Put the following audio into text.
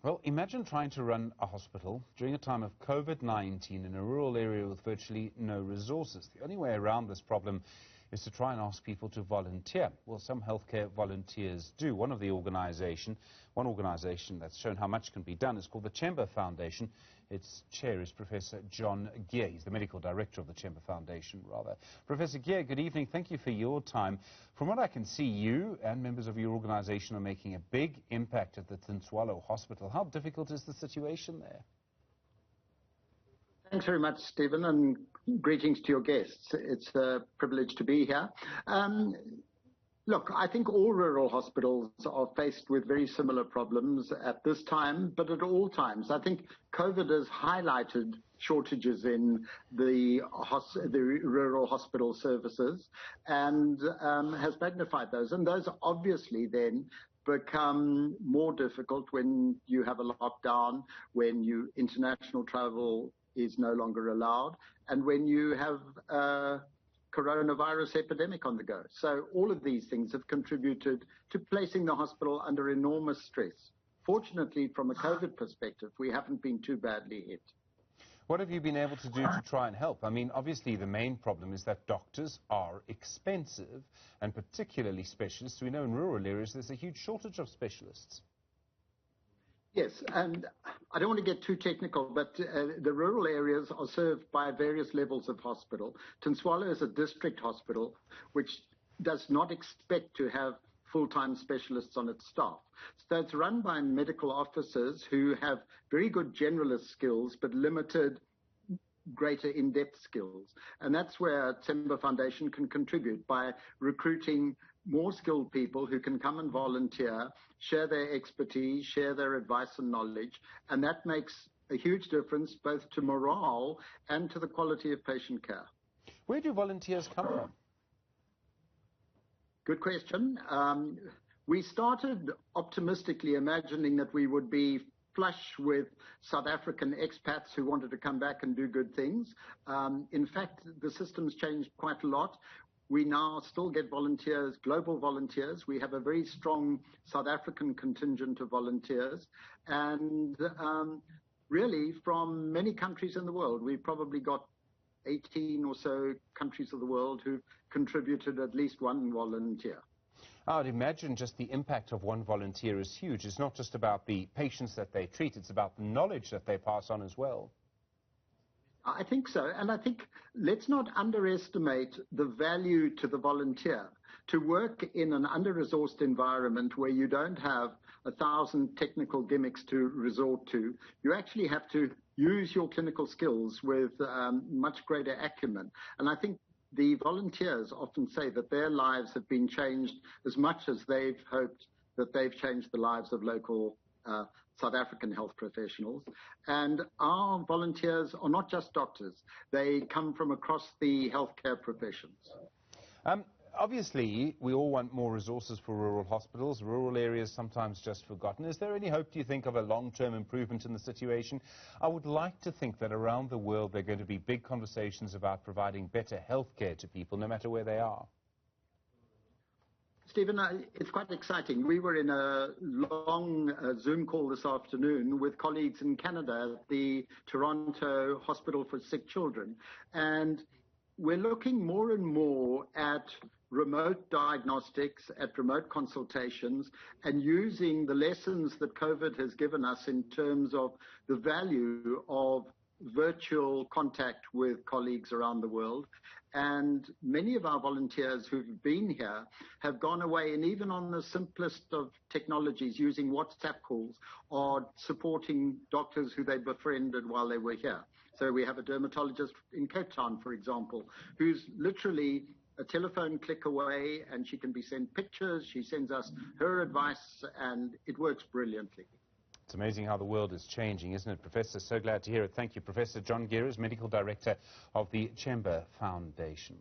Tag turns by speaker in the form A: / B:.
A: Well, imagine trying to run a hospital during a time of COVID-19 in a rural area with virtually no resources. The only way around this problem is to try and ask people to volunteer. Well, some healthcare volunteers do. One organization that's shown how much can be done is called the Tshemba Foundation. Its chair is Professor John Gear. He's the medical director of the Tshemba Foundation, rather. Professor Gear, good evening. Thank you for your time. From what I can see, you and members of your organization are making a big impact at the Tshemba Hospital. How difficult is the situation there?
B: Thanks very much, Stephen, and greetings to your guests. It's a privilege to be here. Look, I think all rural hospitals are faced with very similar problems at this time, but at all times. I think COVID has highlighted shortages in the rural hospital services and has magnified those. And those obviously then become more difficult when you have a lockdown, when international travel is no longer allowed, and when you have a coronavirus epidemic on the go. So all of these things have contributed to placing the hospital under enormous stress. Fortunately, from a COVID perspective, we haven't been too badly hit.
A: What have you been able to do to try and help? I mean, obviously the main problem is that doctors are expensive, and particularly specialists. We know in rural areas there's a huge shortage of specialists.
B: Yes, and I don't want to get too technical, but the rural areas are served by various levels of hospital. Tshemba is a district hospital which does not expect to have full-time specialists on its staff. So it's run by medical officers who have very good generalist skills but limited greater in-depth skills. And that's where Tshemba Foundation can contribute by recruiting more skilled people who can come and volunteer, share their expertise, share their advice and knowledge, and that makes a huge difference both to morale and to the quality of patient care.
A: Where do volunteers come from?
B: Good question. We started optimistically imagining that we would be flush with South African expats who wanted to come back and do good things. In fact, the system's changed quite a lot. We now still get volunteers, global volunteers. We have a very strong South African contingent of volunteers. And really, from many countries in the world, we've probably got 18 or so countries of the world who've contributed at least one volunteer.
A: I would imagine just the impact of one volunteer is huge. It's not just about the patients that they treat, it's about the knowledge that they pass on as well.
B: I think so. And I think let's not underestimate the value to the volunteer. To work in an under-resourced environment where you don't have 1,000 technical gimmicks to resort to, you actually have to use your clinical skills with much greater acumen. And I think the volunteers often say that their lives have been changed as much as they've hoped that they've changed the lives of local South African health professionals. And our volunteers are not just doctors. They come from across the healthcare professions.
A: Obviously, we all want more resources for rural hospitals. Rural areas sometimes just forgotten. Is there any hope, do you think, of a long-term improvement in the situation? I would like to think that around the world there are going to be big conversations about providing better health care to people, no matter where they are.
B: Stephen, it's quite exciting. We were in a long Zoom call this afternoon with colleagues in Canada at the Toronto Hospital for Sick Children. And we're looking more and more at remote diagnostics, at remote consultations, and using the lessons that COVID has given us in terms of the value of virtual contact with colleagues around the world. And many of our volunteers who've been here have gone away, and even on the simplest of technologies, using WhatsApp calls, are supporting doctors who they befriended while they were here. So we have a dermatologist in Cape Town, for example, who's literally a telephone click away, and she can be sent pictures. She sends us her advice, and it works brilliantly.
A: It's amazing how the world is changing, isn't it, Professor? So glad to hear it. Thank you, Professor John Gear, Medical Director of the Tshemba Foundation.